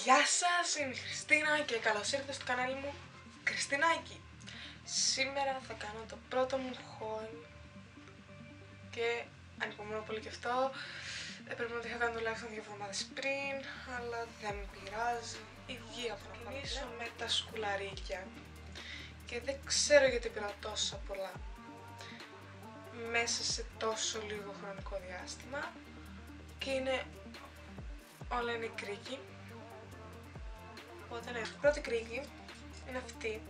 Γεια σας, είμαι η Χριστίνα και καλώς ήρθατε στο κανάλι μου Χριστινάκι. Σήμερα θα κάνω το πρώτο μου haul και ανυπομονώ πολύ και αυτό. Πρέπει να το είχα κάνει τουλάχιστον 2 εβδομάδες πριν, αλλά δεν με πειράζει. Υγεία θα ξεκινήσω με τα σκουλαρίκια και δεν ξέρω γιατί πήρα τόσα πολλά μέσα σε τόσο λίγο χρονικό διάστημα και όλα είναι κρίκοι. Οπότε ναι, η πρώτη κρίκη είναι αυτή,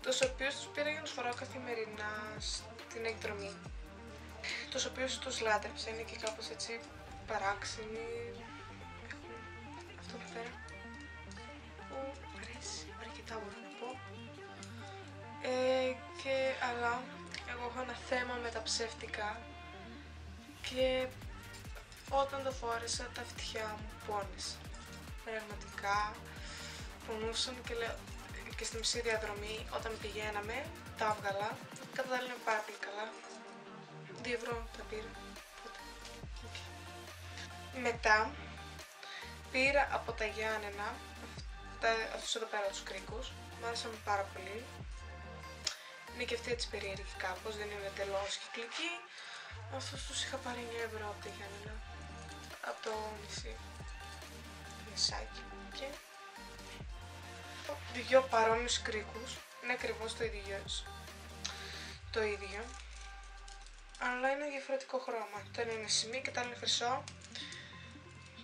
τους οποίους τους πήρα για να τους φοράω καθημερινά στην εκδρομή, τους οποίους τους λάτρεψα, είναι και κάπως έτσι παράξενοι, έχουν αυτό εδώ πέρα που μου αρέσει αρκετά, μπορώ να πω, αλλά εγώ έχω ένα θέμα με τα ψεύτικα και όταν το φόρεσα τα αυτιά μου πόνεσαν. Πραγματικά πονούσαν και λέω και στη μισή διαδρομή όταν πηγαίναμε τα έβγαλα, κατά τα άλλα είναι πάρα πολύ καλά, 2 ευρώ τα πήρα, οπότε μετά πήρα από τα Γιάννενα αυτούς εδώ πέρα τους κρίκους, μου άρεσαν πάρα πολύ, είναι και αυτοί έτσι περίεργοι κάπως, δεν είναι τελώς κυκλικοί. Αυτούς τους είχα πάρει 9 ευρώ από τα Γιάννενα, από το νησί. Και 2 παρόμοιους κρίκους, είναι ακριβώς το ίδιο, αλλά είναι διαφορετικό χρώμα. Το ένα είναι σημείο και το άλλο είναι χρυσό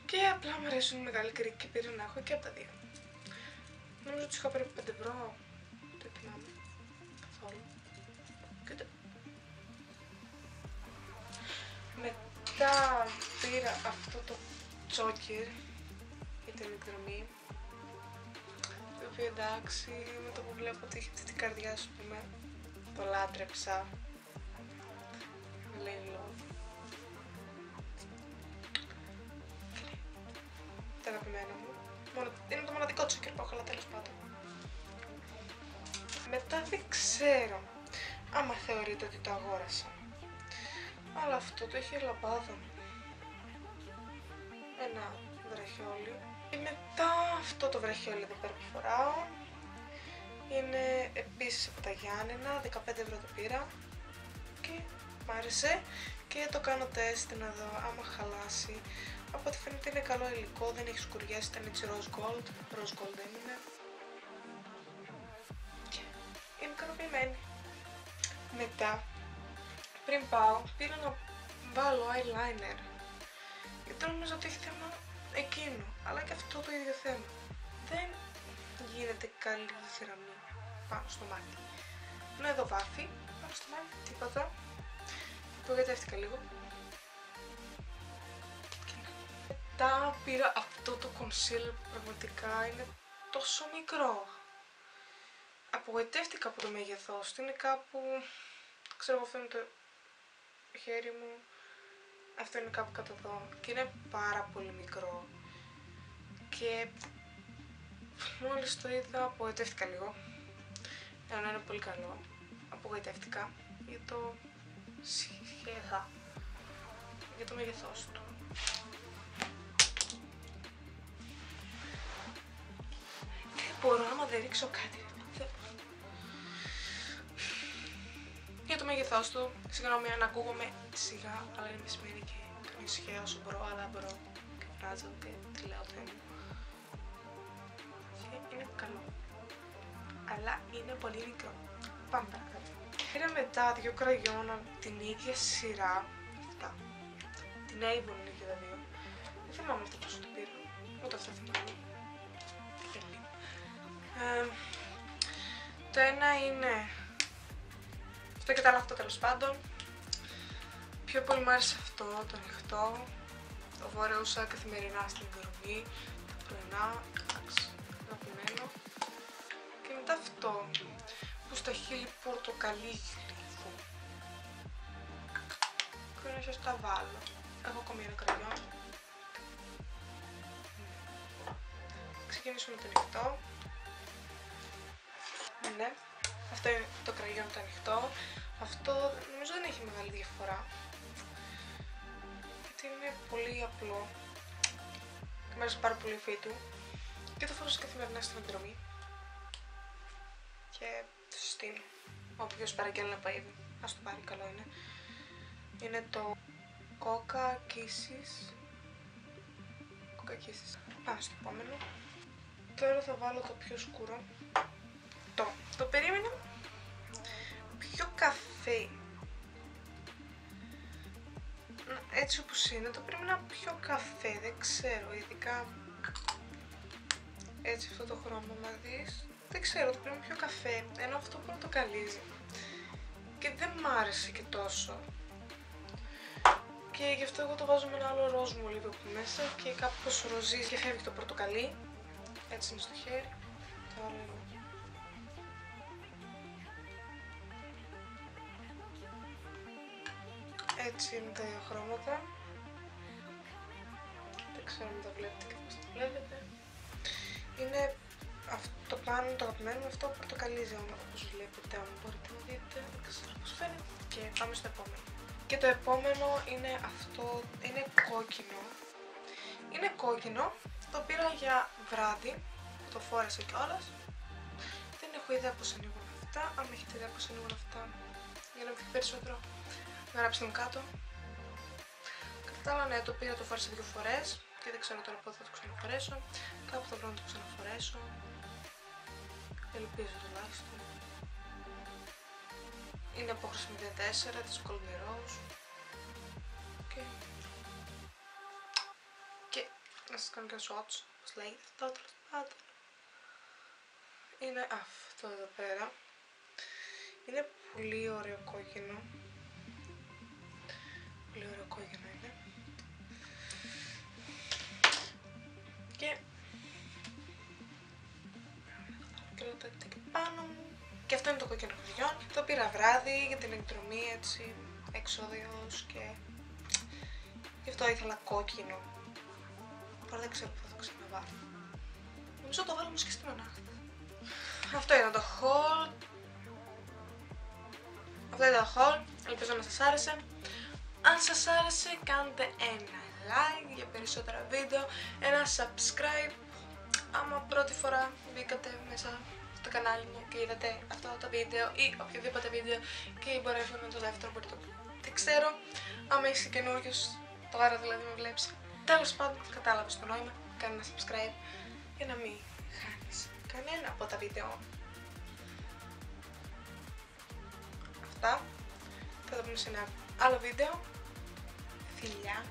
και απλά μου αρέσουν οι μεγάλοι κρίκοι και πήρα να έχω και από τα 2. Νομίζω ότι είχα περίπου 5 ευρώ, δεν θυμάμαι καθόλου. Μετά πήρα αυτό το τσόκερ για την εκδρομή, το οποίο εντάξει, με το που βλέπω ότι έχει αυτή την καρδιά σου πούμε, το λάτρεψα, με λέει love. Το αγαπημένο μου, είναι το μοναδικό τσόκερ που έχω, αλλά τέλος πάντων. Μετά δεν ξέρω άμα θεωρείτε ότι το αγόρασα, αλλά αυτό το έχει λαμπάδα, ένα βραχιόλι. Και μετά αυτό το βραχιόλι εδώ πέρα που φοράω είναι επίσης από τα Γιάννενα, 15 ευρώ το πήρα και μ' άρεσε και το κάνω τεστ να δω άμα χαλάσει. Από ό,τι φαίνεται είναι καλό υλικό, δεν έχει σκουριάσει, ήταν έτσι rose gold δεν είναι και είμαι ικανοποιημένη. Μετά πριν πάω πήρα να βάλω eyeliner γιατί νομίζω ότι έχει θέμα εκείνο, αλλά και αυτό το ίδιο θέμα. Δεν γίνεται καλή γραμμή πάνω στο μάτι. Ενώ εδώ βάφει, πάνω στο μάτι τίποτα. Απογοητεύτηκα λίγο. Μετά πήρα αυτό το concealer που πραγματικά είναι τόσο μικρό. Απογοητεύτηκα από το μέγεθός του, είναι κάπου, ξέρω εγώ, αυτό είναι το χέρι μου, αυτό είναι κάπου κάτω εδώ και είναι πάρα πολύ μικρό και μόλις το είδα απογοητεύτηκα λίγο, ενώ είναι πολύ καλό, απογοητεύτηκα για το σχέδα, για το μέγεθός του. Δεν μπορώ άμα δεν ρίξω κάτι. Για το μέγεθός του, συγγνώμη αν ακούγομαι σιγά, αλλά είναι μεσημέρι και κάνω ησυχία όσο μπορώ, αλλά μπορώ και φράζω και τη λέω θέμα. Και είναι καλό, αλλά είναι πολύ μικρό. Πάμε παρακάτω. Πήρα μετά 2 κραγιόν από την ίδια σειρά, αυτά, την Avon είναι και τα 2. Δεν θυμάμαι αυτό πόσο το πήρα, ούτε αυτό θυμάμαι. Το ένα είναι αυτό και το άλλο αυτό, τέλος πάντων. Πιο πολύ μου άρεσε αυτό, το ανοιχτό. Το φορέωσα καθημερινά στην εκδρομή, τα πρωινά, εντάξει, αγαπημένο. Και μετά αυτό, που στα χείλη πορτοκαλί γλυκό. Και είναι ίσως τα βάλω. Έχω ακόμη ένα κραγιόν. Ξεκινήσουμε το ανοιχτό. Ναι. Αυτό είναι το κραγιόν το ανοιχτό. Αυτό νομίζω δεν έχει μεγάλη διαφορά γιατί είναι πολύ απλό. Μου άρεσε πάρα πολύ η υφή του και το φορούσα καθημερινά στην εκδρομή και το συστήνω. Όποιος παραγγέλνει να πάει, ας το πάρει, καλό είναι. Είναι το Coca Kisses. Πάμε στο επόμενο. Τώρα θα βάλω το πιο σκούρο. Το περίμενα πιο καφέ. Έτσι όπως είναι, το περίμενα πιο καφέ, δεν ξέρω, ειδικά έτσι αυτό το χρώμα να δεις. Δεν ξέρω, το περίμενα πιο καφέ, ενώ αυτό πορτοκαλίζει. Και δεν μ' άρεσε και τόσο. Και γι' αυτό εγώ το βάζω με ένα άλλο ροζ μου λίγο από μέσα και κάπως ροζίζει και φεύγει το πορτοκαλί. Έτσι είναι στο χέρι. Το άλλο είναι. Έτσι είναι τα δύο χρώματα. Δεν ξέρω αν τα βλέπετε και πώς τα βλέπετε. Είναι αυτό το πάνω, το αγαπημένο μου, αυτό πορτοκαλίζει όπως βλέπετε, αν μπορείτε να δείτε. Δεν ξέρω πώς φαίνεται. Και πάμε στο επόμενο. Και το επόμενο είναι αυτό, είναι κόκκινο. Είναι κόκκινο, το πήρα για βράδυ, το φόρεσα κιόλας. Δεν έχω ιδέα πώς ανοίγουν αυτά, αν έχετε ιδέα πώς ανοίγουν αυτά, για να βγει περισσότερο, γράψτε μου κάτω. Κατά τα άλλα, ναι, το πήρα, το φόρεσα 2 φορές και δεν ξέρω τώρα πότε θα το ξαναφορέσω. Κάπου θα πρέπει να το ξαναφορέσω. Ελπίζω τουλάχιστον. Είναι απόχρωση 04 της Golden Rose. Και να σας κάνω και shots, όπως λέγεται αυτό, τέλος πάντων. Είναι αυτό εδώ πέρα. Είναι πολύ ωραίο κόκκινο. Πολύ ωραίο κόκκινο είναι. Και το εκεί πάνω μου. Και αυτό είναι το κόκκινο χωριό. Το πήρα βράδυ για την εκδρομή, έτσι, εξόδιος και γι' αυτό ήθελα κόκκινο. Τώρα δεν ξέρω πού θα το ξαναβάλω. Νομίζω το βάλω όμως και στην ανάχτη. Αυτό ήταν το haul. Αυτό ήταν το haul. Ελπίζω να σας άρεσε. Αν σας άρεσε, κάντε ένα like για περισσότερα βίντεο, ένα subscribe. Άμα πρώτη φορά μπήκατε μέσα στο κανάλι μου και είδατε αυτό το βίντεο ή οποιοδήποτε βίντεο και μπορεί να φέρνω το δεύτερο, μπορεί το... Δεν ξέρω. Άμα είσαι καινούριος, τώρα δηλαδή με βλέπεις. Τέλος πάντων, κατάλαβες το νόημα. Κάνε ένα subscribe για να μην χάνεις κανένα από τα βίντεο. Αυτά. Θα τα πούμε σε ένα άλλο βίντεο. Φιλιά.